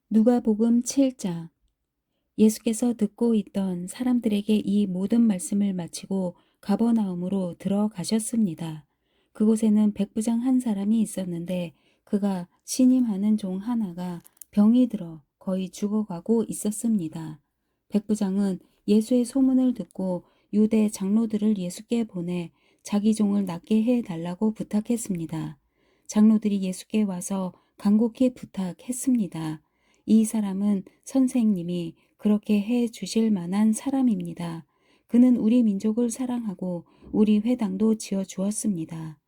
누가복음 7장. 예수께서 듣고 있던 사람들에게 이 모든 말씀을 마치고 가버나움으로 들어가셨습니다. 그곳에는 백부장 한 사람이 있었는데 그가 신임하는 종 하나가 병이 들어 거의 죽어가고 있었습니다. 백부장은 예수의 소문을 듣고 유대 장로들을 예수께 보내 자기 종을 낫게 해달라고 부탁했습니다. 장로들이 예수께 와서 간곡히 부탁했습니다. 이 사람은 선생님이 그렇게 해 주실 만한 사람입니다. 그는 우리 민족을 사랑하고 우리 회당도 지어 주었습니다.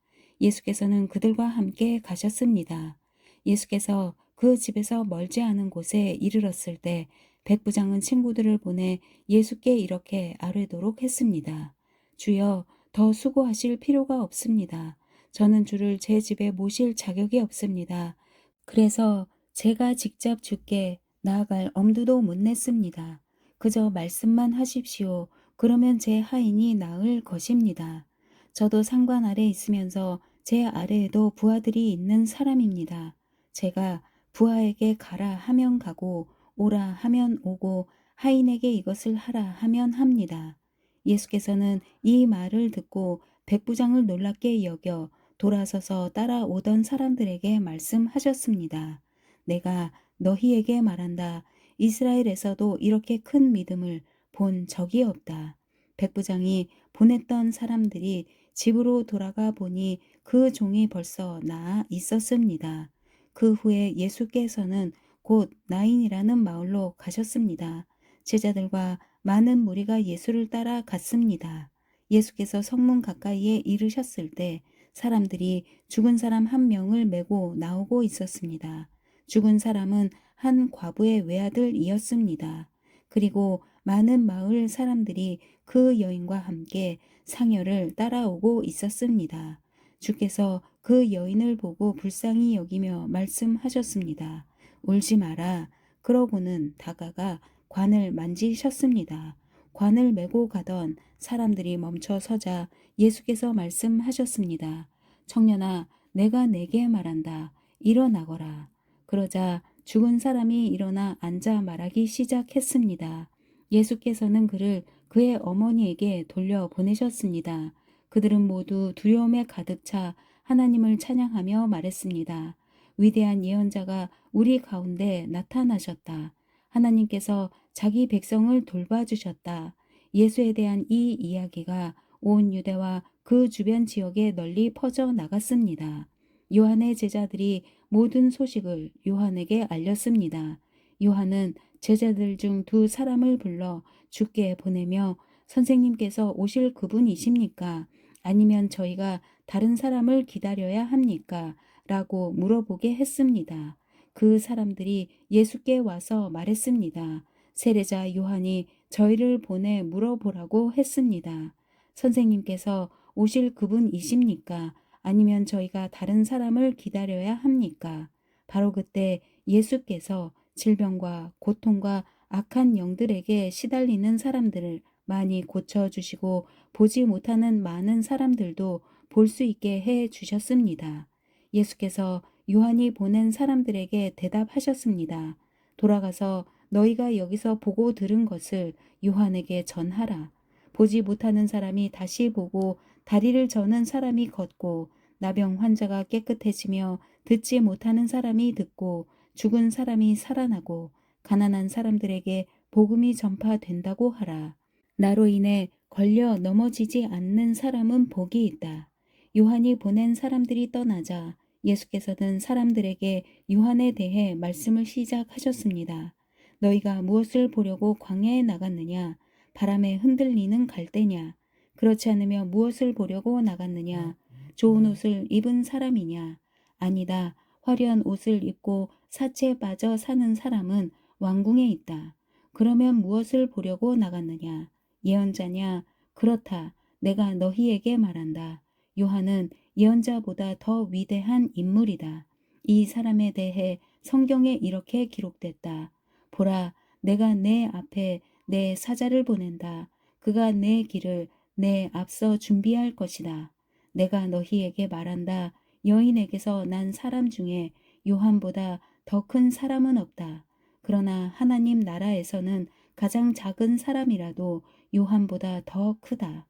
예수께서는 그들과 함께 가셨습니다. 예수께서 그 집에서 멀지 않은 곳에 이르렀을 때 백부장은 친구들을 보내 예수께 이렇게 아뢰도록 했습니다. 주여, 더 수고하실 필요가 없습니다. 저는 주를 제 집에 모실 자격이 없습니다. 그래서 제가 직접 주께 나아갈 엄두도 못 냈습니다. 그저 말씀만 하십시오. 그러면 제 하인이 나을 것입니다. 저도 상관 아래 있으면서 제 아래에도 부하들이 있는 사람입니다. 제가 부하에게 가라 하면 가고 오라 하면 오고 하인에게 이것을 하라 하면 합니다. 예수께서는 이 말을 듣고 백부장을 놀랍게 여겨 돌아서서 따라오던 사람들에게 말씀하셨습니다. 내가 너희에게 말한다. 이스라엘에서도 이렇게 큰 믿음을 본 적이 없다. 백부장이 보냈던 사람들이 집으로 돌아가 보니 그 종이 벌써 나아 있었습니다. 그 후에 예수께서는 곧 나인이라는 마을로 가셨습니다. 제자들과 많은 무리가 예수를 따라 갔습니다. 예수께서 성문 가까이에 이르셨을 때 사람들이 죽은 사람 한 명을 메고 나오고 있었습니다. 죽은 사람은 한 과부의 외아들이었습니다. 그리고 많은 마을 사람들이 그 여인과 함께 상여를 따라오고 있었습니다. 주께서 그 여인을 보고 불쌍히 여기며 말씀하셨습니다. 울지 마라. 그러고는 다가가 관을 만지셨습니다. 관을 메고 가던 사람들이 멈춰 서자 예수께서 말씀하셨습니다. 청년아, 내가 내게 말한다. 일어나거라. 그러자 죽은 사람이 일어나 앉아 말하기 시작했습니다. 예수께서는 그를 그의 어머니에게 돌려보내셨습니다. 그들은 모두 두려움에 가득 차 하나님을 찬양하며 말했습니다. 위대한 예언자가 우리 가운데 나타나셨다. 하나님께서 자기 백성을 돌봐주셨다. 예수에 대한 이 이야기가 온 유대와 그 주변 지역에 널리 퍼져 나갔습니다. 요한의 제자들이 모든 소식을 요한에게 알렸습니다. 요한은 제자들 중 두 사람을 불러 주께 보내며 선생님께서 오실 그분이십니까? 아니면 저희가 다른 사람을 기다려야 합니까? 라고 물어보게 했습니다. 그 사람들이 예수께 와서 말했습니다. 세례자 요한이 저희를 보내 물어보라고 했습니다. 선생님께서 오실 그분이십니까? 아니면 저희가 다른 사람을 기다려야 합니까? 바로 그때 예수께서 질병과 고통과 악한 영들에게 시달리는 사람들을 많이 고쳐주시고 보지 못하는 많은 사람들도 볼 수 있게 해 주셨습니다. 예수께서 요한이 보낸 사람들에게 대답하셨습니다. 돌아가서 너희가 여기서 보고 들은 것을 요한에게 전하라. 보지 못하는 사람이 다시 보고 다리를 저는 사람이 걷고 나병 환자가 깨끗해지며 듣지 못하는 사람이 듣고 죽은 사람이 살아나고 가난한 사람들에게 복음이 전파된다고 하라. 나로 인해 걸려 넘어지지 않는 사람은 복이 있다. 요한이 보낸 사람들이 떠나자 예수께서는 사람들에게 요한에 대해 말씀을 시작하셨습니다. 너희가 무엇을 보려고 광야에 나갔느냐? 바람에 흔들리는 갈대냐? 그렇지 않으면 무엇을 보려고 나갔느냐? 좋은 옷을 입은 사람이냐? 아니다. 화려한 옷을 입고 사채에 빠져 사는 사람은 왕궁에 있다. 그러면 무엇을 보려고 나갔느냐? 예언자냐? 그렇다. 내가 너희에게 말한다. 요한은 예언자보다 더 위대한 인물이다. 이 사람에 대해 성경에 이렇게 기록됐다. 보라, 내가 내 앞에 내 사자를 보낸다. 그가 내 길을 내 앞서 준비할 것이다. 내가 너희에게 말한다. 여인에게서 난 사람 중에 요한보다 더 큰 사람은 없다. 그러나 하나님 나라에서는 가장 작은 사람이라도 요한보다 더 크다.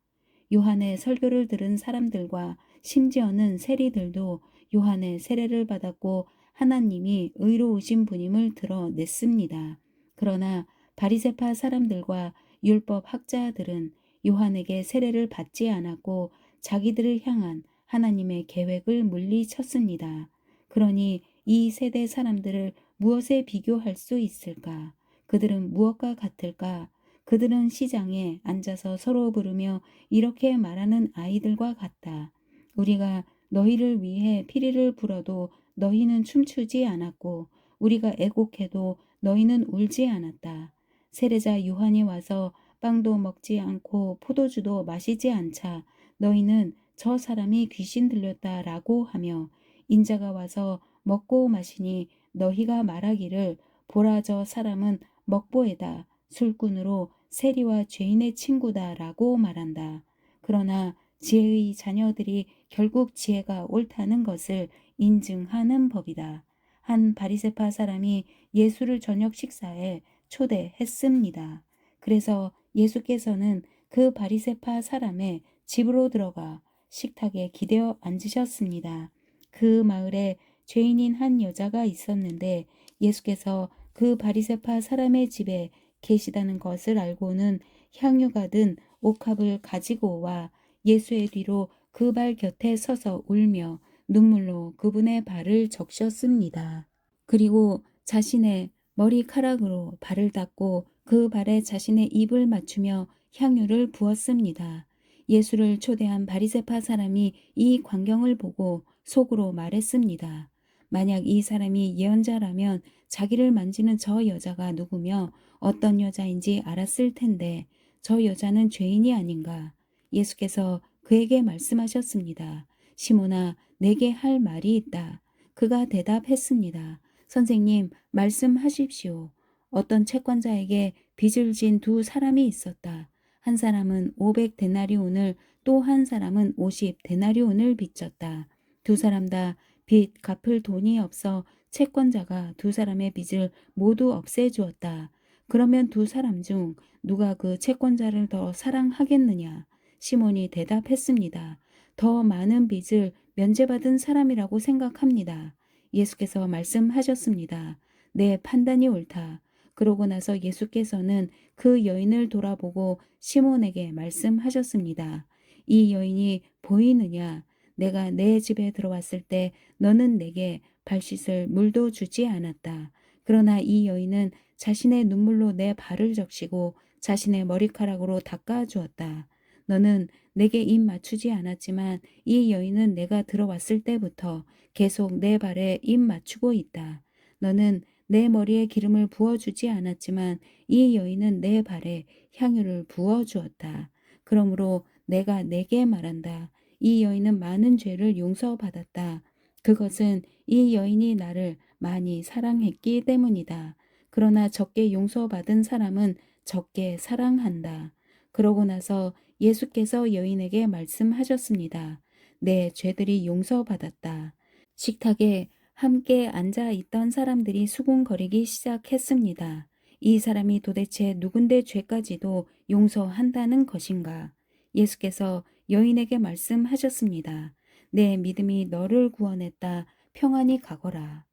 요한의 설교를 들은 사람들과 심지어는 세리들도 요한의 세례를 받았고 하나님이 의로우신 분임을 드러냈습니다. 그러나 바리새파 사람들과 율법 학자들은 요한에게 세례를 받지 않았고 자기들을 향한 하나님의 계획을 물리쳤습니다. 그러니 이 세대 사람들을 무엇에 비교할 수 있을까? 그들은 무엇과 같을까? 그들은 시장에 앉아서 서로 부르며 이렇게 말하는 아이들과 같다. 우리가 너희를 위해 피리를 불어도 너희는 춤추지 않았고 우리가 애곡해도 너희는 울지 않았다. 세례자 요한이 와서 빵도 먹지 않고 포도주도 마시지 않자 너희는 저 사람이 귀신 들렸다라고 하며 인자가 와서 먹고 마시니 너희가 말하기를 보라 저 사람은 먹보에다 술꾼으로 세리와 죄인의 친구다라고 말한다. 그러나 지혜의 자녀들이 결국 지혜가 옳다는 것을 인증하는 법이다. 한 바리새파 사람이 예수를 저녁 식사에 초대했습니다. 그래서 예수께서는 그 바리새파 사람의 집으로 들어가 식탁에 기대어 앉으셨습니다. 그 마을에 죄인인 한 여자가 있었는데 예수께서 그 바리새파 사람의 집에 계시다는 것을 알고는 향유가 든 옥합을 가지고 와 예수의 뒤로 그 발 곁에 서서 울며 눈물로 그분의 발을 적셨습니다. 그리고 자신의 머리카락으로 발을 닦고 그 발에 자신의 입을 맞추며 향유를 부었습니다. 예수를 초대한 바리새파 사람이 이 광경을 보고 속으로 말했습니다. 만약 이 사람이 예언자라면 자기를 만지는 저 여자가 누구며 어떤 여자인지 알았을 텐데 저 여자는 죄인이 아닌가. 예수께서 그에게 말씀하셨습니다. 시몬아, 내게 할 말이 있다. 그가 대답했습니다. 선생님, 말씀하십시오. 어떤 채권자에게 빚을 진 두 사람이 있었다. 한 사람은 500데나리온을 또 한 사람은 50데나리온을 빚졌다. 두 사람 다 빚 갚을 돈이 없어 채권자가 두 사람의 빚을 모두 없애주었다. 그러면 두 사람 중 누가 그 채권자를 더 사랑하겠느냐? 시몬이 대답했습니다. 더 많은 빚을 면제받은 사람이라고 생각합니다. 예수께서 말씀하셨습니다. 내 판단이 옳다. 그러고 나서 예수께서는 그 여인을 돌아보고 시몬에게 말씀하셨습니다. 이 여인이 보이느냐? 내가 내 집에 들어왔을 때 너는 내게 발 씻을 물도 주지 않았다. 그러나 이 여인은 자신의 눈물로 내 발을 적시고 자신의 머리카락으로 닦아 주었다. 너는 내게 입 맞추지 않았지만 이 여인은 내가 들어왔을 때부터 계속 내 발에 입 맞추고 있다. 너는 내 머리에 기름을 부어주지 않았지만 이 여인은 내 발에 향유를 부어주었다. 그러므로 내가 내게 말한다. 이 여인은 많은 죄를 용서받았다. 그것은 이 여인이 나를 많이 사랑했기 때문이다. 그러나 적게 용서받은 사람은 적게 사랑한다. 그러고 나서 예수께서 여인에게 말씀하셨습니다. 내 죄들이 용서받았다. 식탁에 함께 앉아 있던 사람들이 수군거리기 시작했습니다. 이 사람이 도대체 누군데 죄까지도 용서한다는 것인가? 예수께서 여인에게 말씀하셨습니다. 내 믿음이 너를 구원했다. 평안히 가거라.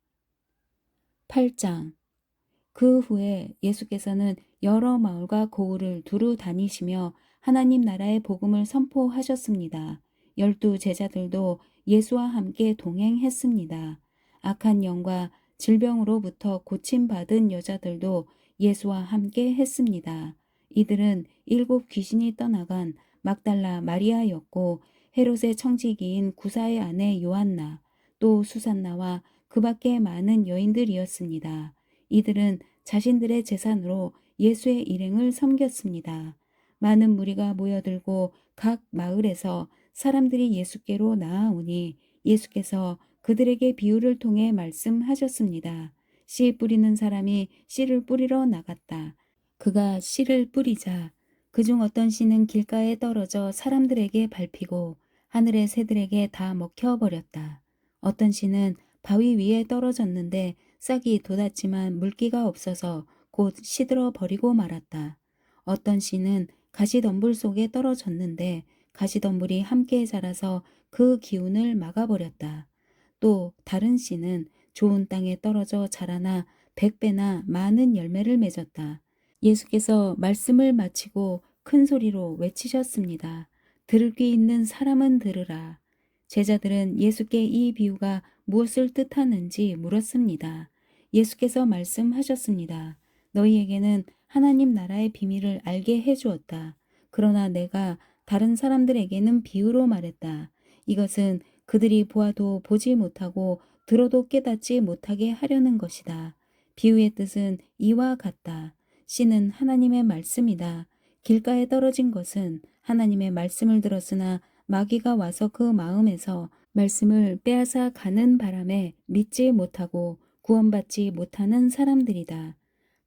8장. 그 후에 예수께서는 여러 마을과 고을을 두루 다니시며 하나님 나라의 복음을 선포하셨습니다. 12 제자들도 예수와 함께 동행했습니다. 악한 영과 질병으로부터 고침받은 여자들도 예수와 함께 했습니다. 이들은 7 귀신이 떠나간 막달라 마리아였고 헤롯의 청지기인 구사의 아내 요한나 또 수산나와 그 밖에 많은 여인들이었습니다. 이들은 자신들의 재산으로 예수의 일행을 섬겼습니다. 많은 무리가 모여들고 각 마을에서 사람들이 예수께로 나아오니 예수께서 그들에게 비유를 통해 말씀하셨습니다. 씨 뿌리는 사람이 씨를 뿌리러 나갔다. 그가 씨를 뿌리자 그중 어떤 씨는 길가에 떨어져 사람들에게 밟히고 하늘의 새들에게 다 먹혀버렸다. 어떤 씨는 바위 위에 떨어졌는데 싹이 돋았지만 물기가 없어서 곧 시들어 버리고 말았다. 어떤 씨는 가시덤불 속에 떨어졌는데 가시덤불이 함께 자라서 그 기운을 막아버렸다. 또 다른 씨는 좋은 땅에 떨어져 자라나 100배나 많은 열매를 맺었다. 예수께서 말씀을 마치고 큰 소리로 외치셨습니다. 들을 귀 있는 사람은 들으라. 제자들은 예수께 이 비유가 무엇을 뜻하는지 물었습니다. 예수께서 말씀하셨습니다. 너희에게는 하나님 나라의 비밀을 알게 해주었다. 그러나 내가 다른 사람들에게는 비유로 말했다. 이것은 그들이 보아도 보지 못하고 들어도 깨닫지 못하게 하려는 것이다. 비유의 뜻은 이와 같다. 씨는 하나님의 말씀이다. 길가에 떨어진 것은 하나님의 말씀을 들었으나 마귀가 와서 그 마음에서 말씀을 빼앗아 가는 바람에 믿지 못하고 구원받지 못하는 사람들이다.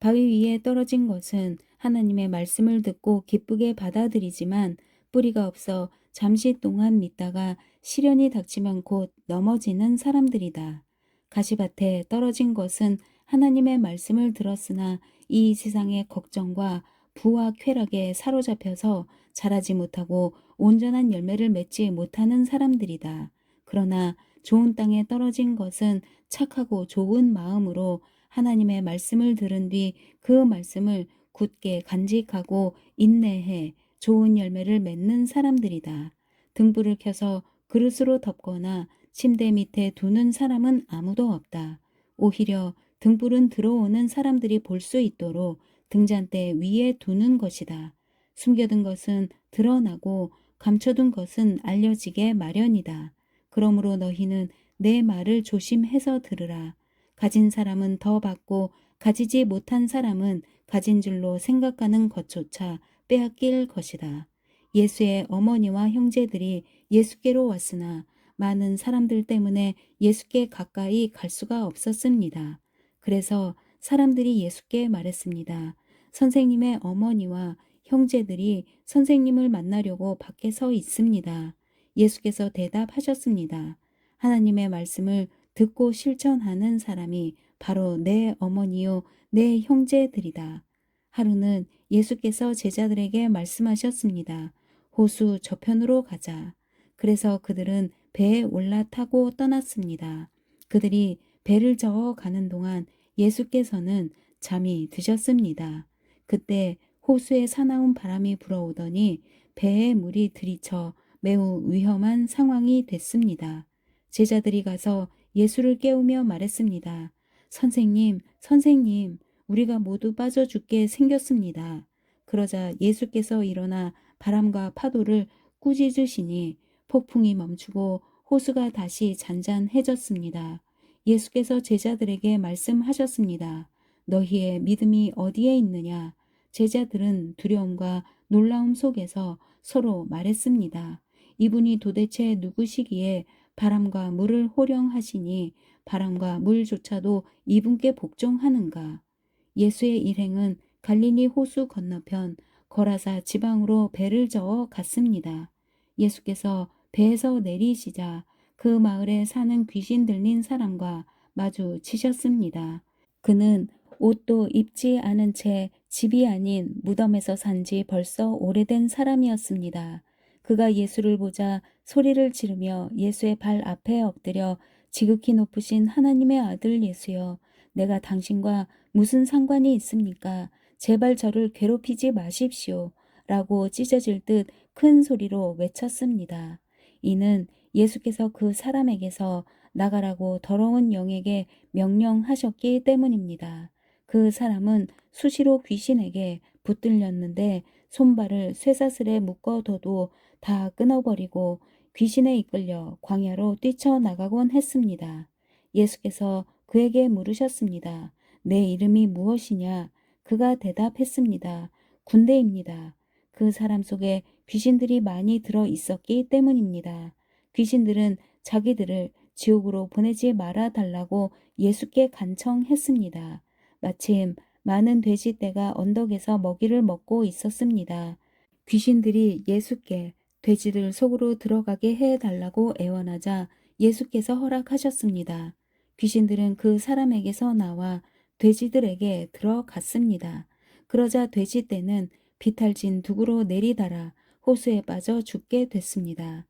바위 위에 떨어진 것은 하나님의 말씀을 듣고 기쁘게 받아들이지만 뿌리가 없어 잠시 동안 믿다가 시련이 닥치면 곧 넘어지는 사람들이다. 가시밭에 떨어진 것은 하나님의 말씀을 들었으나 이 세상의 걱정과 부와 쾌락에 사로잡혀서 자라지 못하고 온전한 열매를 맺지 못하는 사람들이다. 그러나 좋은 땅에 떨어진 것은 착하고 좋은 마음으로 하나님의 말씀을 들은 뒤 그 말씀을 굳게 간직하고 인내해 좋은 열매를 맺는 사람들이다. 등불을 켜서 그릇으로 덮거나 침대 밑에 두는 사람은 아무도 없다. 오히려 등불은 들어오는 사람들이 볼 수 있도록 등잔대 위에 두는 것이다. 숨겨둔 것은 드러나고 감춰둔 것은 알려지게 마련이다. 그러므로 너희는 내 말을 조심해서 들으라. 가진 사람은 더 받고 가지지 못한 사람은 가진 줄로 생각하는 것조차 빼앗길 것이다. 예수의 어머니와 형제들이 예수께로 왔으나 많은 사람들 때문에 예수께 가까이 갈 수가 없었습니다. 그래서 사람들이 예수께 말했습니다. 선생님의 어머니와 형제들이 선생님을 만나려고 밖에 서 있습니다. 예수께서 대답하셨습니다. 하나님의 말씀을 듣고 실천하는 사람이 바로 내 어머니요, 내 형제들이다. 하루는 예수께서 제자들에게 말씀하셨습니다. 호수 저편으로 가자. 그래서 그들은 배에 올라타고 떠났습니다. 그들이 배를 저어 가는 동안 예수께서는 잠이 드셨습니다. 그때 호수에 사나운 바람이 불어오더니 배에 물이 들이쳐 매우 위험한 상황이 됐습니다. 제자들이 가서 예수를 깨우며 말했습니다. 선생님, 선생님, 우리가 모두 빠져 죽게 생겼습니다. 그러자 예수께서 일어나 바람과 파도를 꾸짖으시니 폭풍이 멈추고 호수가 다시 잔잔해졌습니다. 예수께서 제자들에게 말씀하셨습니다. 너희의 믿음이 어디에 있느냐? 제자들은 두려움과 놀라움 속에서 서로 말했습니다. 이분이 도대체 누구시기에 바람과 물을 호령하시니 바람과 물조차도 이분께 복종하는가? 예수의 일행은 갈릴리 호수 건너편 거라사 지방으로 배를 저어 갔습니다. 예수께서 배에서 내리시자 그 마을에 사는 귀신 들린 사람과 마주치셨습니다. 그는 옷도 입지 않은 채 집이 아닌 무덤에서 산 지 벌써 오래된 사람이었습니다. 그가 예수를 보자 소리를 지르며 예수의 발 앞에 엎드려 지극히 높으신 하나님의 아들 예수여, 내가 당신과 무슨 상관이 있습니까? 제발 저를 괴롭히지 마십시오. 라고 찢어질 듯 큰 소리로 외쳤습니다. 이는 예수께서 그 사람에게서 나가라고 더러운 영에게 명령하셨기 때문입니다. 그 사람은 수시로 귀신에게 붙들렸는데 손발을 쇠사슬에 묶어둬도 다 끊어버리고 귀신에 이끌려 광야로 뛰쳐나가곤 했습니다. 예수께서 그에게 물으셨습니다. 내 이름이 무엇이냐? 그가 대답했습니다. 군대입니다. 그 사람 속에 귀신들이 많이 들어 있었기 때문입니다. 귀신들은 자기들을 지옥으로 보내지 말아 달라고 예수께 간청했습니다. 마침 많은 돼지떼가 언덕에서 먹이를 먹고 있었습니다. 귀신들이 예수께 돼지들 속으로 들어가게 해달라고 애원하자 예수께서 허락하셨습니다. 귀신들은 그 사람에게서 나와 돼지들에게 들어갔습니다. 그러자 돼지 떼는 비탈진 둑으로 내리달아 호수에 빠져 죽게 됐습니다.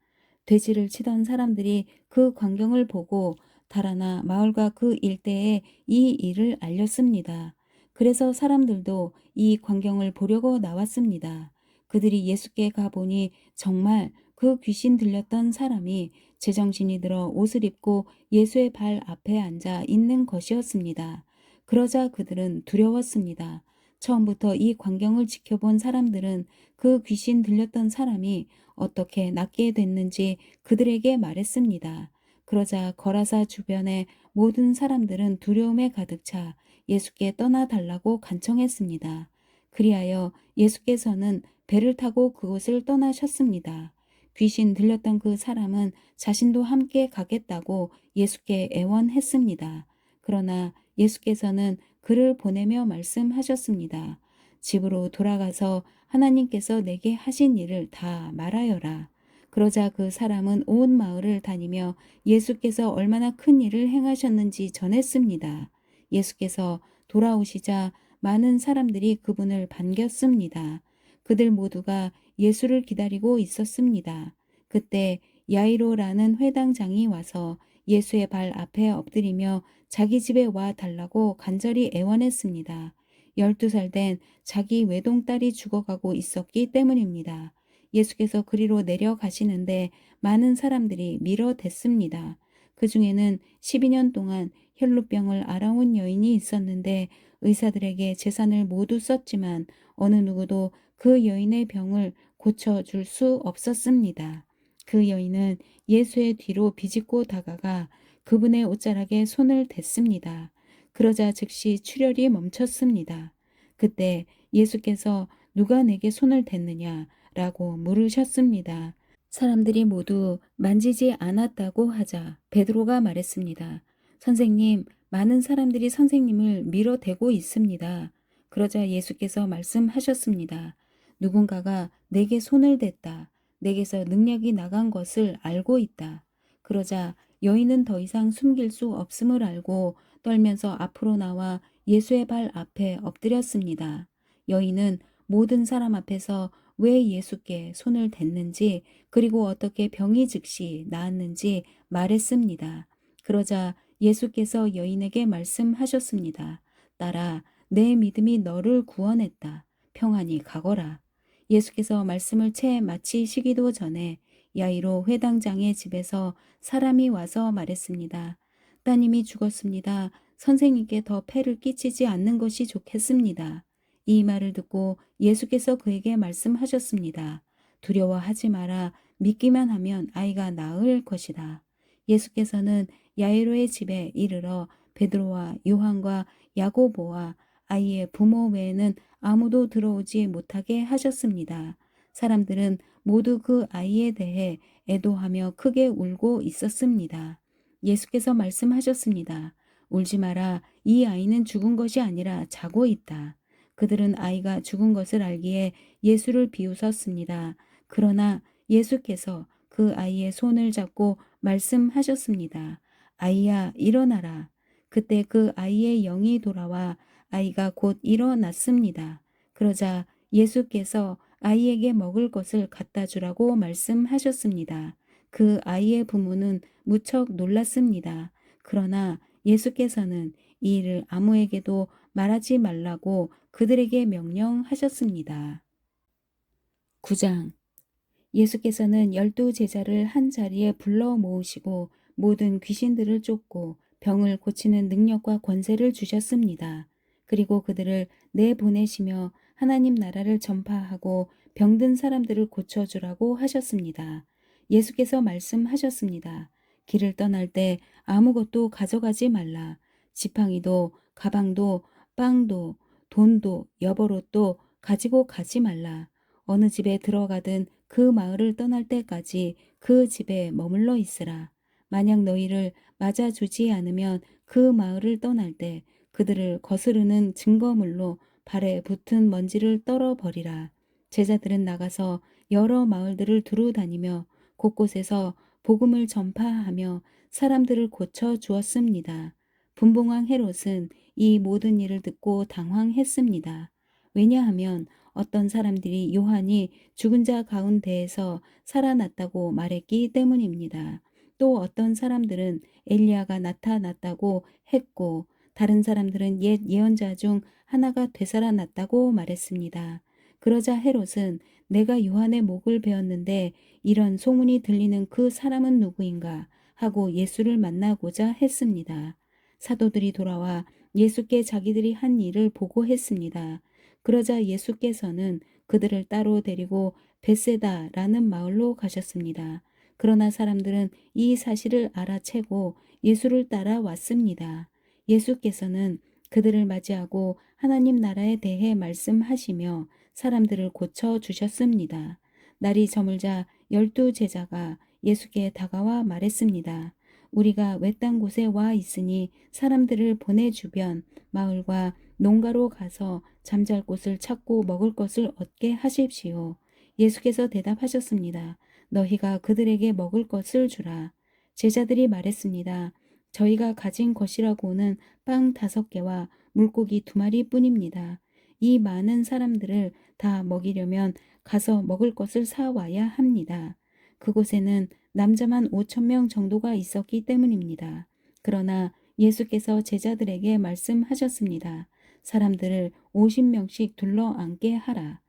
돼지를 치던 사람들이 그 광경을 보고 달아나 마을과 그 일대에 이 일을 알렸습니다. 그래서 사람들도 이 광경을 보려고 나왔습니다. 그들이 예수께 가보니 정말 그 귀신 들렸던 사람이 제정신이 들어 옷을 입고 예수의 발 앞에 앉아 있는 것이었습니다. 그러자 그들은 두려웠습니다. 처음부터 이 광경을 지켜본 사람들은 그 귀신 들렸던 사람이 어떻게 낫게 됐는지 그들에게 말했습니다. 그러자 거라사 주변의 모든 사람들은 두려움에 가득 차 예수께 떠나달라고 간청했습니다. 그리하여 예수께서는 배를 타고 그곳을 떠나셨습니다. 귀신 들렸던 그 사람은 자신도 함께 가겠다고 예수께 애원했습니다. 그러나 예수께서는 그를 보내며 말씀하셨습니다. 집으로 돌아가서 하나님께서 내게 하신 일을 다 말하여라. 그러자 그 사람은 온 마을을 다니며 예수께서 얼마나 큰 일을 행하셨는지 전했습니다. 예수께서 돌아오시자 많은 사람들이 그분을 반겼습니다. 그들 모두가 예수를 기다리고 있었습니다. 그때 야이로라는 회당장이 와서 예수의 발 앞에 엎드리며 자기 집에 와 달라고 간절히 애원했습니다. 12살 된 자기 외동딸이 죽어가고 있었기 때문입니다. 예수께서 그리로 내려가시는데 많은 사람들이 밀어댔습니다. 그 중에는 12년 동안 혈루병을 앓아온 여인이 있었는데 의사들에게 재산을 모두 썼지만 어느 누구도 그 여인의 병을 고쳐줄 수 없었습니다. 그 여인은 예수의 뒤로 비집고 다가가 그분의 옷자락에 손을 댔습니다. 그러자 즉시 출혈이 멈췄습니다. 그때 예수께서 누가 내게 손을 댔느냐 라고 물으셨습니다. 사람들이 모두 만지지 않았다고 하자 베드로가 말했습니다. 선생님, 많은 사람들이 선생님을 밀어대고 있습니다. 그러자 예수께서 말씀하셨습니다. 누군가가 내게 손을 댔다. 내게서 능력이 나간 것을 알고 있다. 그러자 여인은 더 이상 숨길 수 없음을 알고 떨면서 앞으로 나와 예수의 발 앞에 엎드렸습니다. 여인은 모든 사람 앞에서 왜 예수께 손을 댔는지 그리고 어떻게 병이 즉시 나았는지 말했습니다. 그러자 예수께서 여인에게 말씀하셨습니다. 딸아, 내 믿음이 너를 구원했다. 평안히 가거라. 예수께서 말씀을 채 마치시기도 전에 야이로 회당장의 집에서 사람이 와서 말했습니다. 따님이 죽었습니다. 선생님께 더 폐를 끼치지 않는 것이 좋겠습니다. 이 말을 듣고 예수께서 그에게 말씀하셨습니다. 두려워하지 마라. 믿기만 하면 아이가 나을 것이다. 예수께서는 야이로의 집에 이르러 베드로와 요한과 야고보와 아이의 부모 외에는 아무도 들어오지 못하게 하셨습니다. 사람들은 모두 그 아이에 대해 애도하며 크게 울고 있었습니다. 예수께서 말씀하셨습니다. 울지 마라. 이 아이는 죽은 것이 아니라 자고 있다. 그들은 아이가 죽은 것을 알기에 예수를 비웃었습니다. 그러나 예수께서 그 아이의 손을 잡고 말씀하셨습니다. 아이야, 일어나라. 그때 그 아이의 영이 돌아와 아이가 곧 일어났습니다. 그러자 예수께서 아이에게 먹을 것을 갖다 주라고 말씀하셨습니다. 그 아이의 부모는 무척 놀랐습니다. 그러나 예수께서는 이 일을 아무에게도 말하지 말라고 그들에게 명령하셨습니다. 9장. 예수께서는 12제자를 한 자리에 불러 모으시고 모든 귀신들을 쫓고 병을 고치는 능력과 권세를 주셨습니다. 그리고 그들을 내보내시며 하나님 나라를 전파하고 병든 사람들을 고쳐주라고 하셨습니다. 예수께서 말씀하셨습니다. 길을 떠날 때 아무것도 가져가지 말라. 지팡이도 가방도 빵도 돈도 여벌옷도 가지고 가지 말라. 어느 집에 들어가든 그 마을을 떠날 때까지 그 집에 머물러 있으라. 만약 너희를 맞아주지 않으면 그 마을을 떠날 때 그들을 거스르는 증거물로 발에 붙은 먼지를 떨어버리라. 제자들은 나가서 여러 마을들을 두루 다니며 곳곳에서 복음을 전파하며 사람들을 고쳐 주었습니다. 분봉왕 헤롯은 이 모든 일을 듣고 당황했습니다. 왜냐하면 어떤 사람들이 요한이 죽은 자 가운데에서 살아났다고 말했기 때문입니다. 또 어떤 사람들은 엘리야가 나타났다고 했고 다른 사람들은 옛 예언자 중 하나가 되살아났다고 말했습니다. 그러자 헤롯은 내가 요한의 목을 베었는데 이런 소문이 들리는 그 사람은 누구인가 하고 예수를 만나고자 했습니다. 사도들이 돌아와 예수께 자기들이 한 일을 보고했습니다. 그러자 예수께서는 그들을 따로 데리고 벳세다라는 마을로 가셨습니다. 그러나 사람들은 이 사실을 알아채고 예수를 따라왔습니다. 예수께서는 그들을 맞이하고 하나님 나라에 대해 말씀하시며 사람들을 고쳐주셨습니다. 날이 저물자 12제자가 예수께 다가와 말했습니다. 우리가 외딴 곳에 와 있으니 사람들을 보내주변 마을과 농가로 가서 잠잘 곳을 찾고 먹을 것을 얻게 하십시오. 예수께서 대답하셨습니다. 너희가 그들에게 먹을 것을 주라. 제자들이 말했습니다. 저희가 가진 것이라고는 빵 5개와 물고기 2마리 뿐입니다. 이 많은 사람들을 다 먹이려면 가서 먹을 것을 사와야 합니다. 그곳에는 남자만 5,000명 정도가 있었기 때문입니다. 그러나 예수께서 제자들에게 말씀하셨습니다. 사람들을 50명씩 둘러앉게 하라.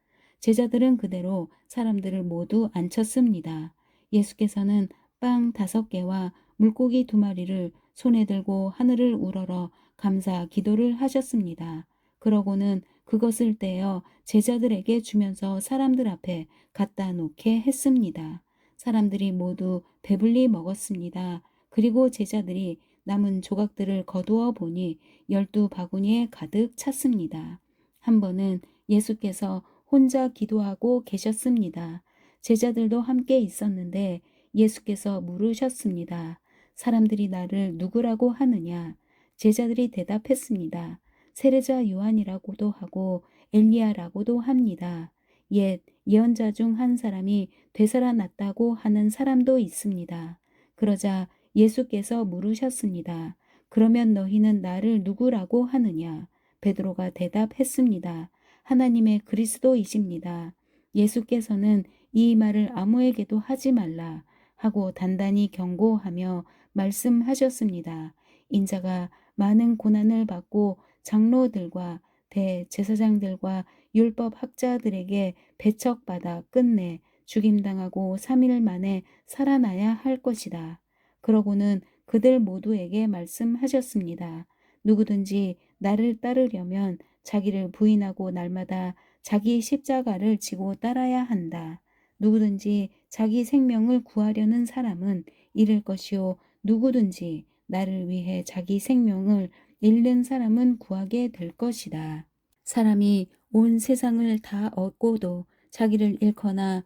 제자들은 그대로 사람들을 모두 앉혔습니다. 예수께서는 빵 5개와 물고기 2마리를 손에 들고 하늘을 우러러 감사 기도를 하셨습니다. 그러고는 그것을 떼어 제자들에게 주면서 사람들 앞에 갖다 놓게 했습니다. 사람들이 모두 배불리 먹었습니다. 그리고 제자들이 남은 조각들을 거두어 보니 12바구니에 가득 찼습니다. 한 번은 예수께서 혼자 기도하고 계셨습니다. 제자들도 함께 있었는데 예수께서 물으셨습니다. 사람들이 나를 누구라고 하느냐? 제자들이 대답했습니다. 세례자 요한이라고도 하고 엘리야라고도 합니다. 옛 예언자 중 한 사람이 되살아났다고 하는 사람도 있습니다. 그러자 예수께서 물으셨습니다. 그러면 너희는 나를 누구라고 하느냐? 베드로가 대답했습니다. 하나님의 그리스도이십니다. 예수께서는 이 말을 아무에게도 하지 말라 하고 단단히 경고하며 말씀하셨습니다. 인자가 많은 고난을 받고 장로들과 대제사장들과 율법 학자들에게 배척받아 끝내 죽임당하고 3일 만에 살아나야 할 것이다. 그러고는 그들 모두에게 말씀하셨습니다. 누구든지 나를 따르려면 자기를 부인하고 날마다 자기 십자가를 지고 따라야 한다. 누구든지 자기 생명을 구하려는 사람은 잃을 것이요 누구든지 나를 위해 자기 생명을 잃는 사람은 구하게 될 것이다. 사람이 온 세상을 다 얻고도 자기를 잃거나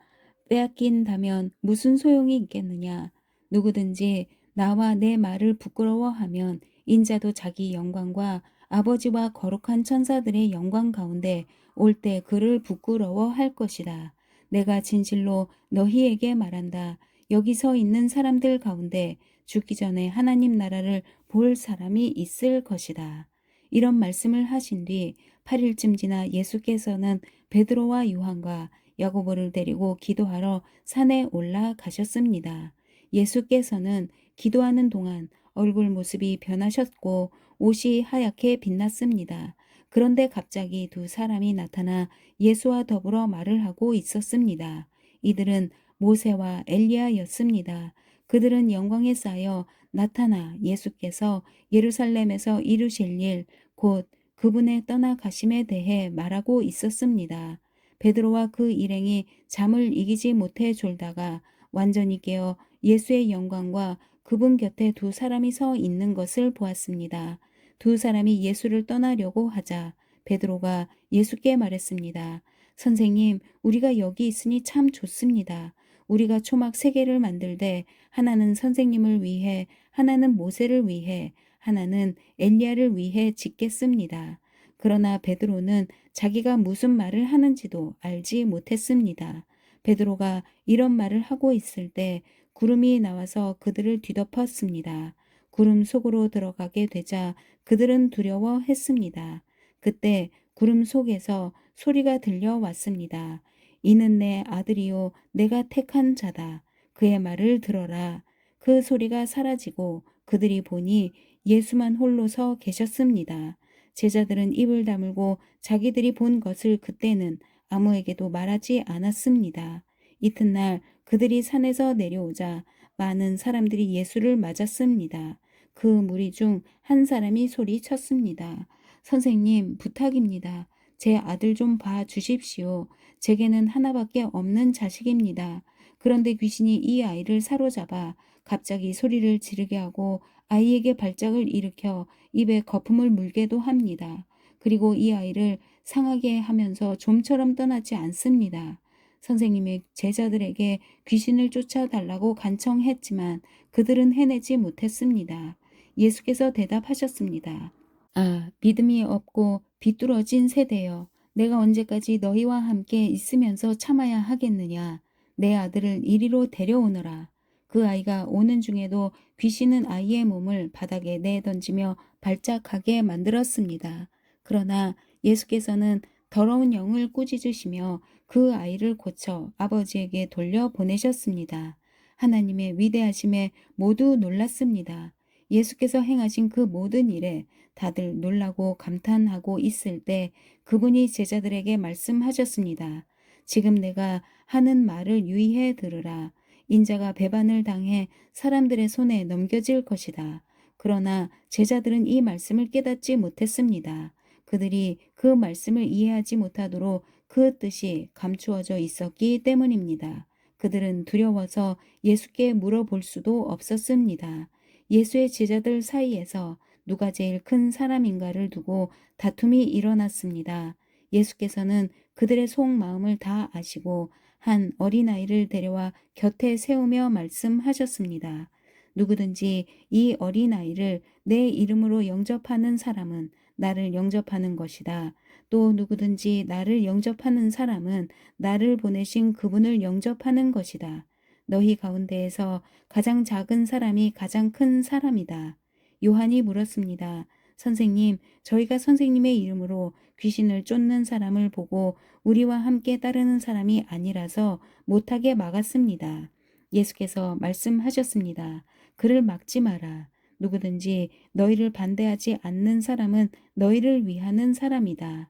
빼앗긴다면 무슨 소용이 있겠느냐. 누구든지 나와 내 말을 부끄러워하면 인자도 자기 영광과 아버지와 거룩한 천사들의 영광 가운데 올 때 그를 부끄러워할 것이다. 내가 진실로 너희에게 말한다. 여기 서 있는 사람들 가운데 죽기 전에 하나님 나라를 볼 사람이 있을 것이다. 이런 말씀을 하신 뒤 8일쯤 지나 예수께서는 베드로와 요한과 야고보를 데리고 기도하러 산에 올라가셨습니다. 예수께서는 기도하는 동안 얼굴 모습이 변하셨고 옷이 하얗게 빛났습니다. 그런데 갑자기 2사람이 나타나 예수와 더불어 말을 하고 있었습니다. 이들은 모세와 엘리야였습니다. 그들은 영광에 쌓여 나타나 예수께서 예루살렘에서 이루실 일, 곧 그분의 떠나가심에 대해 말하고 있었습니다. 베드로와 그 일행이 잠을 이기지 못해 졸다가 완전히 깨어 예수의 영광과 그분 곁에 2사람이 서 있는 것을 보았습니다. 2사람이 예수를 떠나려고 하자 베드로가 예수께 말했습니다. 선생님, 우리가 여기 있으니 참 좋습니다. 우리가 초막 3개를 만들되 하나는 선생님을 위해, 하나는 모세를 위해, 하나는 엘리야를 위해 짓겠습니다. 그러나 베드로는 자기가 무슨 말을 하는지도 알지 못했습니다. 베드로가 이런 말을 하고 있을 때 구름이 나와서 그들을 뒤덮었습니다. 구름 속으로 들어가게 되자 그들은 두려워했습니다. 그때 구름 속에서 소리가 들려왔습니다. 이는 내 아들이요 내가 택한 자다. 그의 말을 들어라. 그 소리가 사라지고 그들이 보니 예수만 홀로 서 계셨습니다. 제자들은 입을 다물고 자기들이 본 것을 그때는 아무에게도 말하지 않았습니다. 이튿날 그들이 산에서 내려오자 많은 사람들이 예수를 맞았습니다. 그 무리 중 한 사람이 소리쳤습니다. 선생님, 부탁입니다. 제 아들 좀 봐 주십시오. 제게는 하나밖에 없는 자식입니다. 그런데 귀신이 이 아이를 사로잡아 갑자기 소리를 지르게 하고 아이에게 발작을 일으켜 입에 거품을 물게도 합니다. 그리고 이 아이를 상하게 하면서 좀처럼 떠나지 않습니다. 선생님의 제자들에게 귀신을 쫓아달라고 간청했지만 그들은 해내지 못했습니다. 예수께서 대답하셨습니다. 아, 믿음이 없고 비뚤어진 세대여. 내가 언제까지 너희와 함께 있으면서 참아야 하겠느냐. 내 아들을 이리로 데려오너라. 그 아이가 오는 중에도 귀신은 아이의 몸을 바닥에 내던지며 발작하게 만들었습니다. 그러나 예수께서는 더러운 영을 꾸짖으시며 그 아이를 고쳐 아버지에게 돌려보내셨습니다. 하나님의 위대하심에 모두 놀랐습니다. 예수께서 행하신 그 모든 일에 다들 놀라고 감탄하고 있을 때 그분이 제자들에게 말씀하셨습니다. 지금 내가 하는 말을 유의해 들으라. 인자가 배반을 당해 사람들의 손에 넘겨질 것이다. 그러나 제자들은 이 말씀을 깨닫지 못했습니다. 그들이 그 말씀을 이해하지 못하도록 그 뜻이 감추어져 있었기 때문입니다. 그들은 두려워서 예수께 물어볼 수도 없었습니다. 예수의 제자들 사이에서 누가 제일 큰 사람인가를 두고 다툼이 일어났습니다. 예수께서는 그들의 속마음을 다 아시고 한 어린아이를 데려와 곁에 세우며 말씀하셨습니다. 누구든지 이 어린아이를 내 이름으로 영접하는 사람은 나를 영접하는 것이다. 또 누구든지 나를 영접하는 사람은 나를 보내신 그분을 영접하는 것이다. 너희 가운데에서 가장 작은 사람이 가장 큰 사람이다. 요한이 물었습니다. 선생님, 저희가 선생님의 이름으로 귀신을 쫓는 사람을 보고 우리와 함께 따르는 사람이 아니라서 못하게 막았습니다. 예수께서 말씀하셨습니다. 그를 막지 마라. 누구든지 너희를 반대하지 않는 사람은 너희를 위하는 사람이다.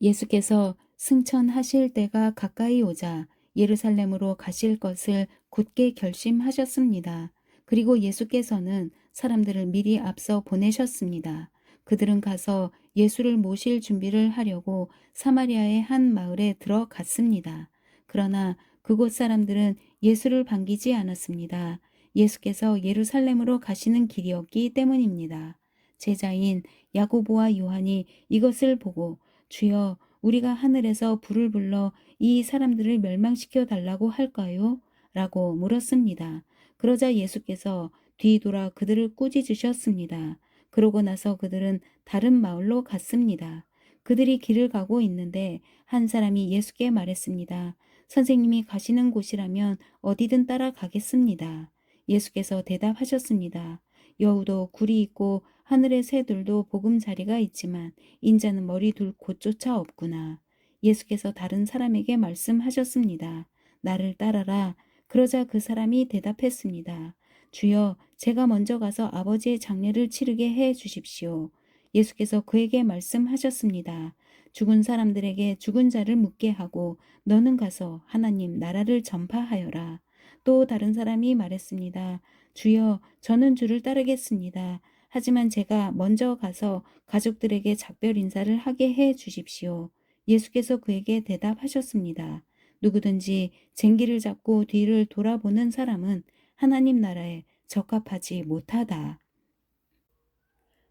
예수께서 승천하실 때가 가까이 오자 예루살렘으로 가실 것을 굳게 결심하셨습니다. 그리고 예수께서는 사람들을 미리 앞서 보내셨습니다. 그들은 가서 예수를 모실 준비를 하려고 사마리아의 한 마을에 들어갔습니다. 그러나 그곳 사람들은 예수를 반기지 않았습니다. 예수께서 예루살렘으로 가시는 길이었기 때문입니다. 제자인 야고보와 요한이 이것을 보고 주여, 우리가 하늘에서 불을 불러 이 사람들을 멸망시켜 달라고 할까요? 라고 물었습니다. 그러자 예수께서 뒤돌아 그들을 꾸짖으셨습니다. 그러고 나서 그들은 다른 마을로 갔습니다. 그들이 길을 가고 있는데 한 사람이 예수께 말했습니다. 선생님이 가시는 곳이라면 어디든 따라가겠습니다. 예수께서 대답하셨습니다. 여우도 굴이 있고 하늘의 새들도 보금자리가 있지만 인자는 머리 둘 곳조차 없구나. 예수께서 다른 사람에게 말씀하셨습니다. 나를 따라라. 그러자 그 사람이 대답했습니다. 주여, 제가 먼저 가서 아버지의 장례를 치르게 해 주십시오. 예수께서 그에게 말씀하셨습니다. 죽은 사람들에게 죽은 자를 묻게 하고 너는 가서 하나님 나라를 전파하여라. 또 다른 사람이 말했습니다. 주여, 저는 주를 따르겠습니다. 하지만 제가 먼저 가서 가족들에게 작별 인사를 하게 해 주십시오. 예수께서 그에게 대답하셨습니다. 누구든지 쟁기를 잡고 뒤를 돌아보는 사람은 하나님 나라에 적합하지 못하다.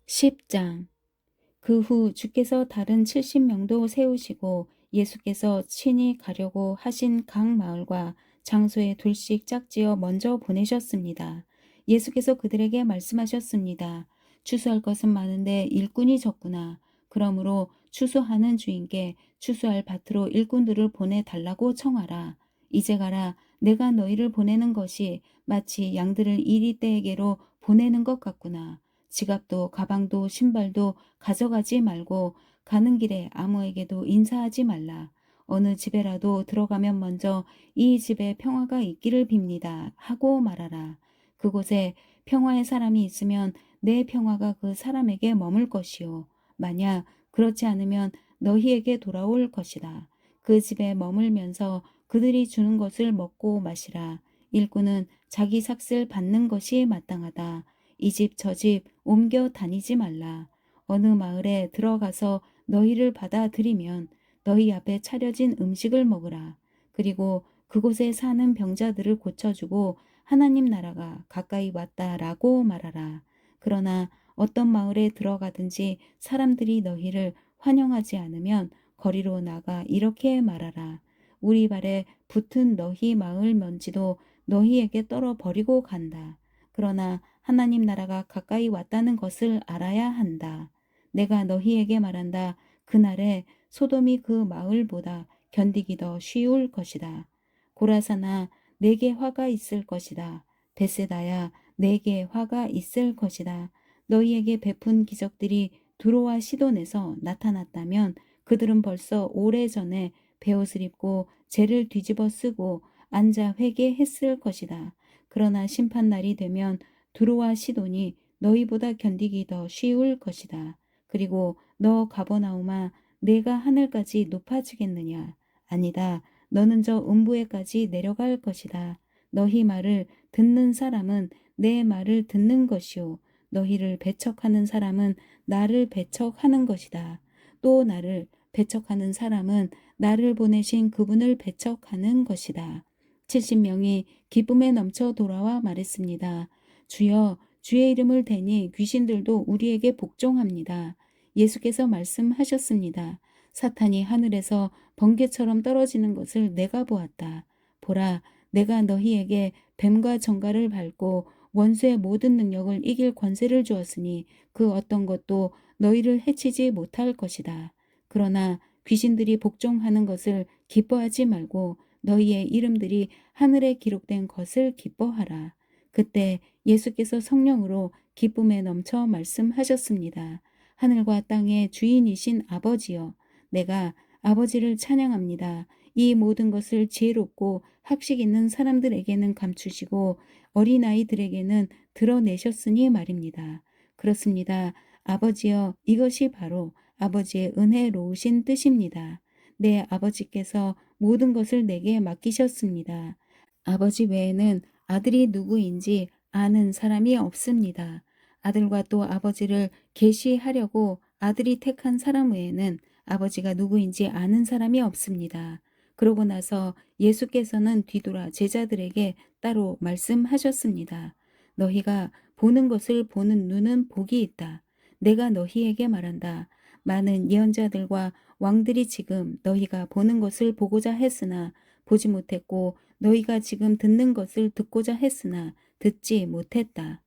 10장. 그 후 주께서 다른 70명도 세우시고 예수께서 친히 가려고 하신 각 마을과 장소에 둘씩 짝지어 먼저 보내셨습니다. 예수께서 그들에게 말씀하셨습니다. 추수할 것은 많은데 일꾼이 적구나. 그러므로 추수하는 주인께 추수할 밭으로 일꾼들을 보내달라고 청하라. 이제 가라. 내가 너희를 보내는 것이 마치 양들을 이리떼에게로 보내는 것 같구나. 지갑도 가방도 신발도 가져가지 말고 가는 길에 아무에게도 인사하지 말라. 어느 집에라도 들어가면 먼저 이 집에 평화가 있기를 빕니다 하고 말하라. 그곳에 평화의 사람이 있으면 내 평화가 그 사람에게 머물 것이요. 만약 그렇지 않으면 너희에게 돌아올 것이다. 그 집에 머물면서 그들이 주는 것을 먹고 마시라. 일꾼은 자기 삭슬 받는 것이 마땅하다. 이 집 저 집 옮겨 다니지 말라. 어느 마을에 들어가서 너희를 받아들이면 너희 앞에 차려진 음식을 먹으라. 그리고 그곳에 사는 병자들을 고쳐주고 하나님 나라가 가까이 왔다라고 말하라. 그러나 어떤 마을에 들어가든지 사람들이 너희를 환영하지 않으면 거리로 나가 이렇게 말하라. 우리 발에 붙은 너희 마을 먼지도 너희에게 떨어 버리고 간다. 그러나 하나님 나라가 가까이 왔다는 것을 알아야 한다. 내가 너희에게 말한다. 그날에 소돔이 그 마을보다 견디기 더 쉬울 것이다. 고라사나 내게 화가 있을 것이다. 벳세다야 내게 화가 있을 것이다. 너희에게 베푼 기적들이 두로와 시돈에서 나타났다면 그들은 벌써 오래전에 베옷을 입고 재를 뒤집어 쓰고 앉아 회개했을 것이다. 그러나 심판날이 되면 두로와 시돈이 너희보다 견디기 더 쉬울 것이다. 그리고 너 가버나움아 내가 하늘까지 높아지겠느냐? 아니다. 너는 저 음부에까지 내려갈 것이다. 너희 말을 듣는 사람은 내 말을 듣는 것이요. 너희를 배척하는 사람은 나를 배척하는 것이다. 또 나를 배척하는 사람은 나를 보내신 그분을 배척하는 것이다. 70명이 기쁨에 넘쳐 돌아와 말했습니다. 주여, 주의 이름을 대니 귀신들도 우리에게 복종합니다. 예수께서 말씀하셨습니다. 사탄이 하늘에서 번개처럼 떨어지는 것을 내가 보았다. 보라, 내가 너희에게 뱀과 정갈을 밟고 원수의 모든 능력을 이길 권세를 주었으니 그 어떤 것도 너희를 해치지 못할 것이다. 그러나 귀신들이 복종하는 것을 기뻐하지 말고 너희의 이름들이 하늘에 기록된 것을 기뻐하라. 그때 예수께서 성령으로 기쁨에 넘쳐 말씀하셨습니다. 하늘과 땅의 주인이신 아버지여, 내가 아버지를 찬양합니다. 이 모든 것을 지혜롭고 학식 있는 사람들에게는 감추시고 어린아이들에게는 드러내셨으니 말입니다. 그렇습니다. 아버지여, 이것이 바로 아버지의 은혜로우신 뜻입니다. 내 아버지께서 모든 것을 내게 맡기셨습니다. 아버지 외에는 아들이 누구인지 아는 사람이 없습니다. 아들과 또 아버지를 계시하려고 아들이 택한 사람 외에는 아버지가 누구인지 아는 사람이 없습니다. 그러고 나서 예수께서는 뒤돌아 제자들에게 따로 말씀하셨습니다. 너희가 보는 것을 보는 눈은 복이 있다. 내가 너희에게 말한다. 많은 예언자들과 왕들이 지금 너희가 보는 것을 보고자 했으나 보지 못했고 너희가 지금 듣는 것을 듣고자 했으나 듣지 못했다.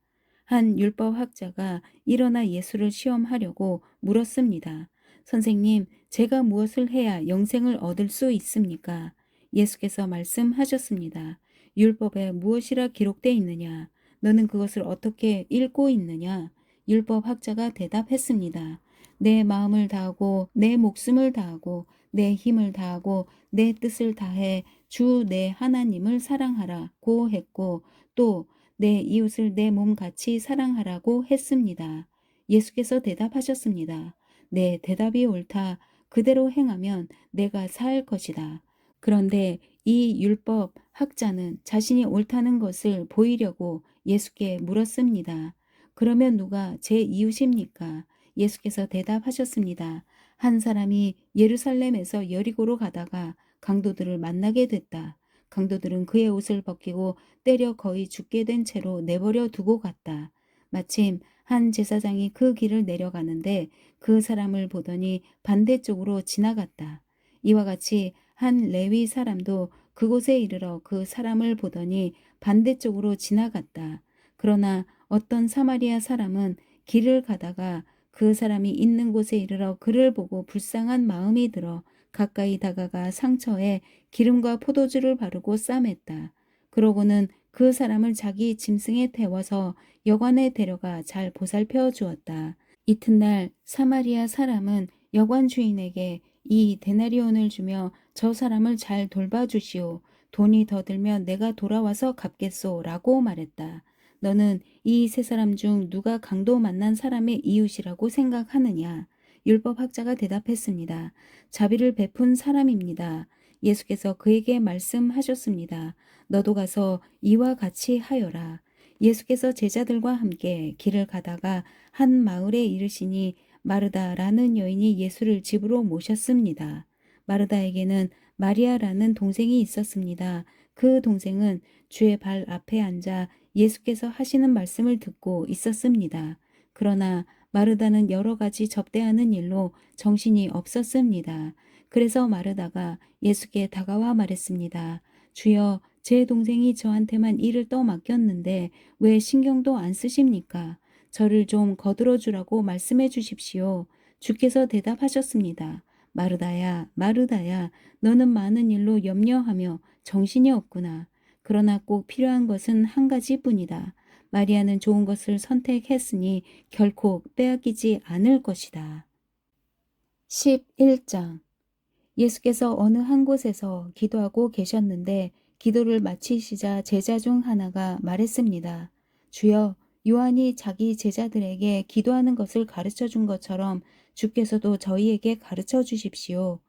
한 율법학자가 일어나 예수를 시험하려고 물었습니다. 선생님, 제가 무엇을 해야 영생을 얻을 수 있습니까? 예수께서 말씀하셨습니다. 율법에 무엇이라 기록되어 있느냐? 너는 그것을 어떻게 읽고 있느냐? 율법학자가 대답했습니다. 내 마음을 다하고 내 목숨을 다하고 내 힘을 다하고 내 뜻을 다해 주 내 하나님을 사랑하라고 했고 또 내 이웃을 내 몸같이 사랑하라고 했습니다. 예수께서 대답하셨습니다. 내 대답이 옳다. 그대로 행하면 내가 살 것이다. 그런데 이 율법 학자는 자신이 옳다는 것을 보이려고 예수께 물었습니다. 그러면 누가 제 이웃입니까? 예수께서 대답하셨습니다. 한 사람이 예루살렘에서 여리고로 가다가 강도들을 만나게 됐다. 강도들은 그의 옷을 벗기고 때려 거의 죽게 된 채로 내버려 두고 갔다. 마침 한 제사장이 그 길을 내려가는데 그 사람을 보더니 반대쪽으로 지나갔다. 이와 같이 한 레위 사람도 그곳에 이르러 그 사람을 보더니 반대쪽으로 지나갔다. 그러나 어떤 사마리아 사람은 길을 가다가 그 사람이 있는 곳에 이르러 그를 보고 불쌍한 마음이 들어 가까이 다가가 상처에 기름과 포도주를 바르고 싸맸다. 그러고는 그 사람을 자기 짐승에 태워서 여관에 데려가 잘 보살펴 주었다. 이튿날 사마리아 사람은 여관 주인에게 이 데나리온을 주며 저 사람을 잘 돌봐주시오. 돈이 더 들면 내가 돌아와서 갚겠소 라고 말했다. 너는 이 세 사람 중 누가 강도 만난 사람의 이웃이라고 생각하느냐? 율법학자가 대답했습니다. 자비를 베푼 사람입니다. 예수께서 그에게 말씀하셨습니다. 너도 가서 이와 같이 하여라. 예수께서 제자들과 함께 길을 가다가 한 마을에 이르시니 마르다라는 여인이 예수를 집으로 모셨습니다. 마르다에게는 마리아라는 동생이 있었습니다. 그 동생은 주의 발 앞에 앉아 예수께서 하시는 말씀을 듣고 있었습니다. 그러나 마르다는 여러 가지 접대하는 일로 정신이 없었습니다. 그래서 마르다가 예수께 다가와 말했습니다. 주여, 제 동생이 저한테만 일을 떠맡겼는데 왜 신경도 안 쓰십니까? 저를 좀 거들어 주라고 말씀해 주십시오. 주께서 대답하셨습니다. 마르다야, 마르다야, 너는 많은 일로 염려하며 정신이 없구나. 그러나 꼭 필요한 것은 한 가지뿐이다. 마리아는 좋은 것을 선택했으니 결코 빼앗기지 않을 것이다. 11장. 예수께서 어느 한 곳에서 기도하고 계셨는데 기도를 마치시자 제자 중 하나가 말했습니다. 주여, 요한이 자기 제자들에게 기도하는 것을 가르쳐 준 것처럼 주께서도 저희에게 가르쳐 주십시오.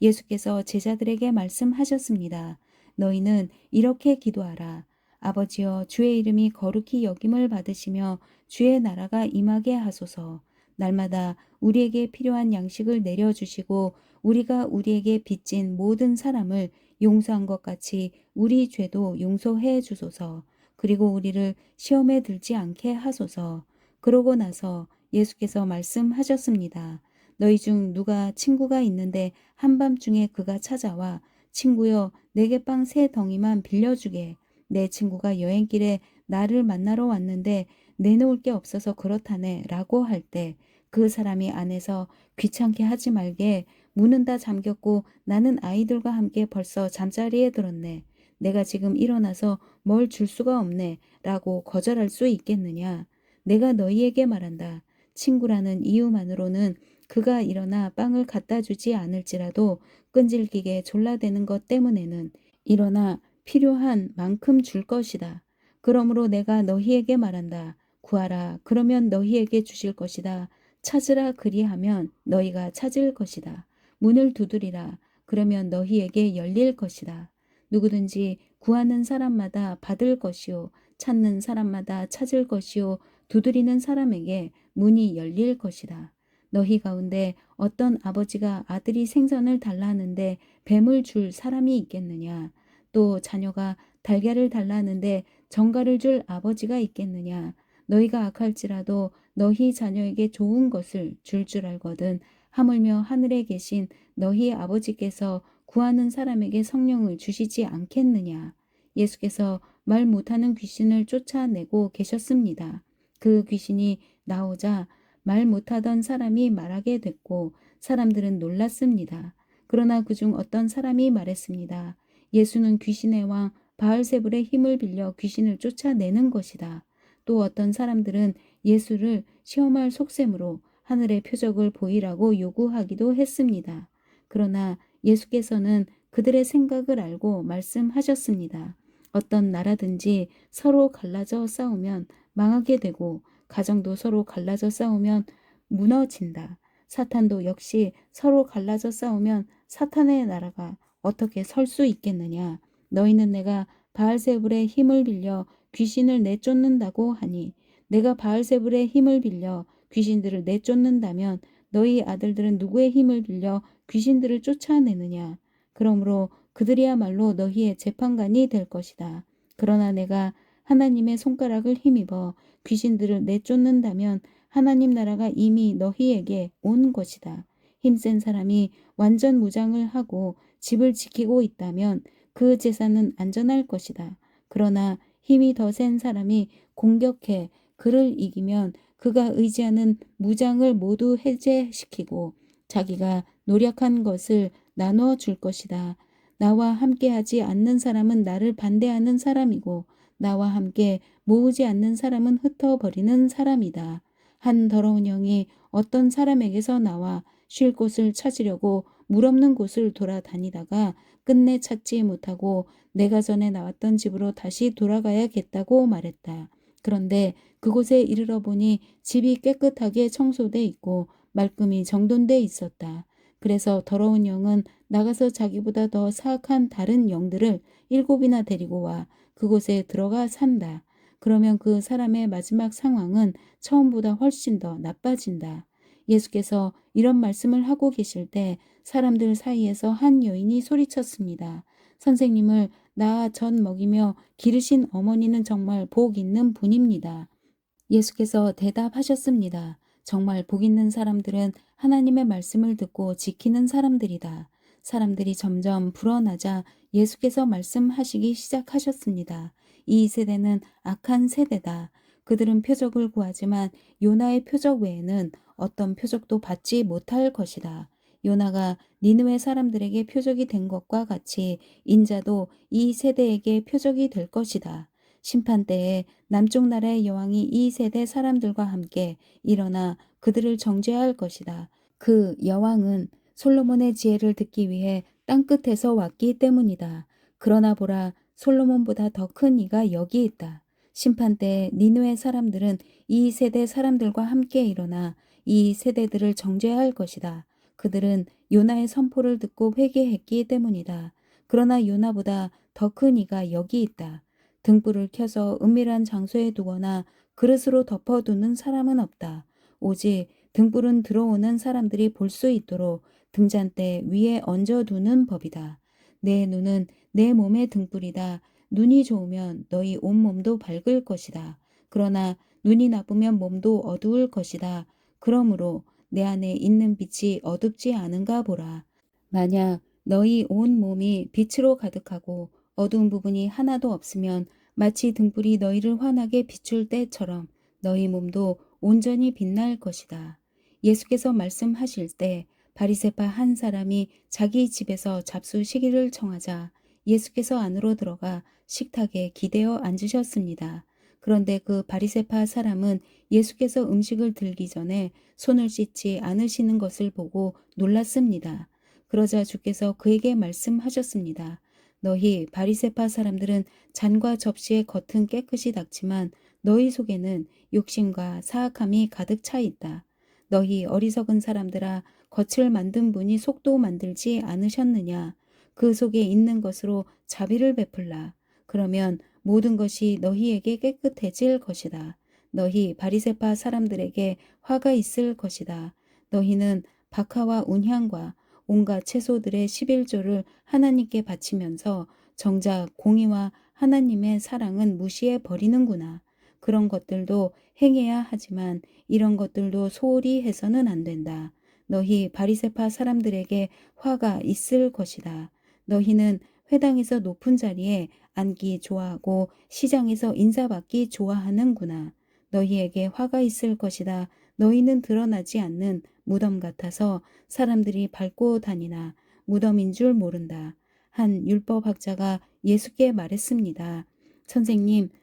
예수께서 제자들에게 말씀하셨습니다. 너희는 이렇게 기도하라. 아버지여, 주의 이름이 거룩히 여김을 받으시며 주의 나라가 임하게 하소서. 날마다 우리에게 필요한 양식을 내려주시고 우리가 우리에게 빚진 모든 사람을 용서한 것 같이 우리 죄도 용서해 주소서. 그리고 우리를 시험에 들지 않게 하소서. 그러고 나서 예수께서 말씀하셨습니다. 너희 중 누가 친구가 있는데 한밤중에 그가 찾아와 친구여, 내게 빵 3덩이만 빌려주게. 내 친구가 여행길에 나를 만나러 왔는데 내놓을 게 없어서 그렇다네 라고 할 때 그 사람이 안에서 귀찮게 하지 말게, 문은 다 잠겼고 나는 아이들과 함께 벌써 잠자리에 들었네. 내가 지금 일어나서 뭘 줄 수가 없네 라고 거절할 수 있겠느냐. 내가 너희에게 말한다. 친구라는 이유만으로는 그가 일어나 빵을 갖다 주지 않을지라도 끈질기게 졸라대는 것 때문에는 일어나 필요한 만큼 줄 것이다. 그러므로 내가 너희에게 말한다. 구하라, 그러면 너희에게 주실 것이다. 찾으라, 그리하면 너희가 찾을 것이다. 문을 두드리라, 그러면 너희에게 열릴 것이다. 누구든지 구하는 사람마다 받을 것이요, 찾는 사람마다 찾을 것이요, 두드리는 사람에게 문이 열릴 것이다. 너희 가운데 어떤 아버지가 아들이 생선을 달라 하는데 뱀을 줄 사람이 있겠느냐? 또 자녀가 달걀을 달라 하는데 정갈을 줄 아버지가 있겠느냐? 너희가 악할지라도 너희 자녀에게 좋은 것을 줄 알거든 하물며 하늘에 계신 너희 아버지께서 구하는 사람에게 성령을 주시지 않겠느냐. 예수께서 말 못하는 귀신을 쫓아내고 계셨습니다. 그 귀신이 나오자 말 못하던 사람이 말하게 됐고 사람들은 놀랐습니다. 그러나 그중 어떤 사람이 말했습니다. 예수는 귀신의 왕 바알세불의 힘을 빌려 귀신을 쫓아내는 것이다. 또 어떤 사람들은 예수를 시험할 속셈으로 하늘의 표적을 보이라고 요구하기도 했습니다. 그러나 예수께서는 그들의 생각을 알고 말씀하셨습니다. 어떤 나라든지 서로 갈라져 싸우면 망하게 되고 가정도 서로 갈라져 싸우면 무너진다. 사탄도 역시 서로 갈라져 싸우면 사탄의 나라가 어떻게 설 수 있겠느냐. 너희는 내가 바알세불의 힘을 빌려 귀신을 내쫓는다고 하니 내가 바알세불의 힘을 빌려 귀신들을 내쫓는다면 너희 아들들은 누구의 힘을 빌려 귀신들을 쫓아내느냐. 그러므로 그들이야말로 너희의 재판관이 될 것이다. 그러나 내가 하나님의 손가락을 힘입어 귀신들을 내쫓는다면 하나님 나라가 이미 너희에게 온 것이다. 힘센 사람이 완전 무장을 하고 집을 지키고 있다면 그 재산은 안전할 것이다. 그러나 힘이 더 센 사람이 공격해 그를 이기면 그가 의지하는 무장을 모두 해제시키고 자기가 노력한 것을 나눠 줄 것이다. 나와 함께하지 않는 사람은 나를 반대하는 사람이고 나와 함께 모으지 않는 사람은 흩어버리는 사람이다. 한 더러운 영이 어떤 사람에게서 나와 쉴 곳을 찾으려고 물 없는 곳을 돌아다니다가 끝내 찾지 못하고 내가 전에 나왔던 집으로 다시 돌아가야겠다고 말했다. 그런데 그곳에 이르러 보니 집이 깨끗하게 청소돼 있고 말끔히 정돈돼 있었다. 그래서 더러운 영은 나가서 자기보다 더 사악한 다른 영들을 7이나 데리고 와 그곳에 들어가 산다. 그러면 그 사람의 마지막 상황은 처음보다 훨씬 더 나빠진다. 예수께서 이런 말씀을 하고 계실 때 사람들 사이에서 한 여인이 소리쳤습니다. 선생님을 나 전 먹이며 기르신 어머니는 정말 복 있는 분입니다. 예수께서 대답하셨습니다. 정말 복 있는 사람들은 하나님의 말씀을 듣고 지키는 사람들이다. 사람들이 점점 불어나자 예수께서 말씀하시기 시작하셨습니다. 이 세대는 악한 세대다. 그들은 표적을 구하지만 요나의 표적 외에는 어떤 표적도 받지 못할 것이다. 요나가 니느웨 사람들에게 표적이 된 것과 같이 인자도 이 세대에게 표적이 될 것이다. 심판 때에 남쪽 나라의 여왕이 이 세대 사람들과 함께 일어나 그들을 정죄할 것이다. 그 여왕은 솔로몬의 지혜를 듣기 위해 땅끝에서 왔기 때문이다. 그러나 보라, 솔로몬보다 더 큰 이가 여기 있다. 심판 때에 니느웨 사람들은 이 세대 사람들과 함께 일어나 이 세대들을 정죄할 것이다. 그들은 요나의 선포를 듣고 회개했기 때문이다. 그러나 요나보다 더 큰 이가 여기 있다. 등불을 켜서 은밀한 장소에 두거나 그릇으로 덮어두는 사람은 없다. 오직 등불은 들어오는 사람들이 볼 수 있도록 등잔대 위에 얹어두는 법이다. 내 눈은 내 몸의 등불이다. 눈이 좋으면 너희 온몸도 밝을 것이다. 그러나 눈이 나쁘면 몸도 어두울 것이다. 그러므로 내 안에 있는 빛이 어둡지 않은가 보라. 만약 너희 온 몸이 빛으로 가득하고 어두운 부분이 하나도 없으면 마치 등불이 너희를 환하게 비출 때처럼 너희 몸도 온전히 빛날 것이다. 예수께서 말씀하실 때 바리새파 한 사람이 자기 집에서 잡수시기를 청하자 예수께서 안으로 들어가 식탁에 기대어 앉으셨습니다. 그런데 그 바리새파 사람은 예수께서 음식을 들기 전에 손을 씻지 않으시는 것을 보고 놀랐습니다. 그러자 주께서 그에게 말씀하셨습니다. 너희 바리새파 사람들은 잔과 접시의 겉은 깨끗이 닦지만 너희 속에는 욕심과 사악함이 가득 차 있다. 너희 어리석은 사람들아, 겉을 만든 분이 속도 만들지 않으셨느냐? 그 속에 있는 것으로 자비를 베풀라. 그러면 모든 것이 너희에게 깨끗해질 것이다. 너희 바리새파 사람들에게 화가 있을 것이다. 너희는 박하와 운향과 온갖 채소들의 11조를 하나님께 바치면서 정작 공의와 하나님의 사랑은 무시해 버리는구나. 그런 것들도 행해야 하지만 이런 것들도 소홀히 해서는 안 된다. 너희 바리새파 사람들에게 화가 있을 것이다. 너희는 회당에서 높은 자리에 앉기 좋아하고 시장에서 인사받기 좋아하는구나. 너희에게 화가 있을 것이다. 너희는 드러나지 않는 무덤 같아서 사람들이 밟고 다니나 무덤인 줄 모른다. 한 율법학자가 예수께 말했습니다.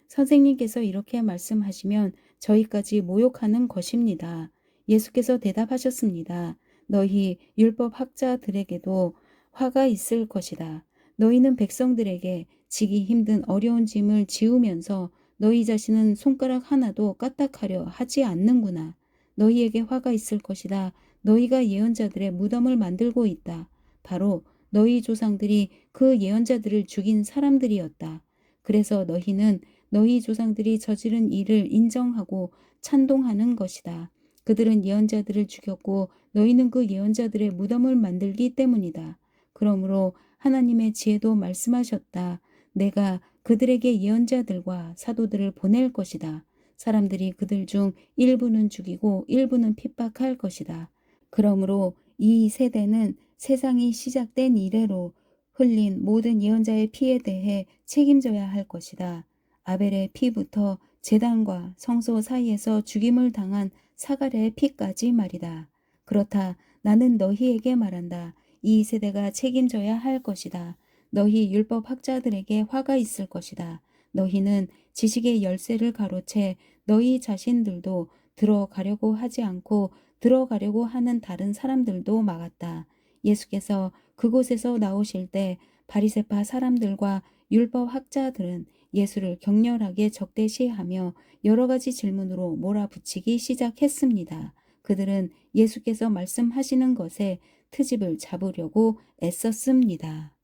선생님께서 이렇게 말씀하시면 저희까지 모욕하는 것입니다. 예수께서 대답하셨습니다. 너희 율법학자들에게도 화가 있을 것이다. 너희는 백성들에게 지기 힘든 어려운 짐을 지우면서 너희 자신은 손가락 하나도 까딱하려 하지 않는구나. 너희에게 화가 있을 것이다. 너희가 예언자들의 무덤을 만들고 있다. 바로 너희 조상들이 그 예언자들을 죽인 사람들이었다. 그래서 너희는 너희 조상들이 저지른 일을 인정하고 찬동하는 것이다. 그들은 예언자들을 죽였고 너희는 그 예언자들의 무덤을 만들기 때문이다. 그러므로 하나님의 지혜도 말씀하셨다. 내가 그들에게 예언자들과 사도들을 보낼 것이다. 사람들이 그들 중 일부는 죽이고 일부는 핍박할 것이다. 그러므로 이 세대는 세상이 시작된 이래로 흘린 모든 예언자의 피에 대해 책임져야 할 것이다. 아벨의 피부터 제단과 성소 사이에서 죽임을 당한 사갈의 피까지 말이다. 그렇다. 나는 너희에게 말한다. 이 세대가 책임져야 할 것이다. 너희 율법 학자들에게 화가 있을 것이다. 너희는 지식의 열쇠를 가로채 너희 자신들도 들어가려고 하지 않고 들어가려고 하는 다른 사람들도 막았다. 예수께서 그곳에서 나오실 때 바리새파 사람들과 율법 학자들은 예수를 격렬하게 적대시하며 여러 가지 질문으로 몰아붙이기 시작했습니다. 그들은 예수께서 말씀하시는 것에 트집을 잡으려고 애썼습니다.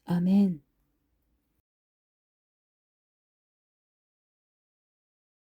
아멘.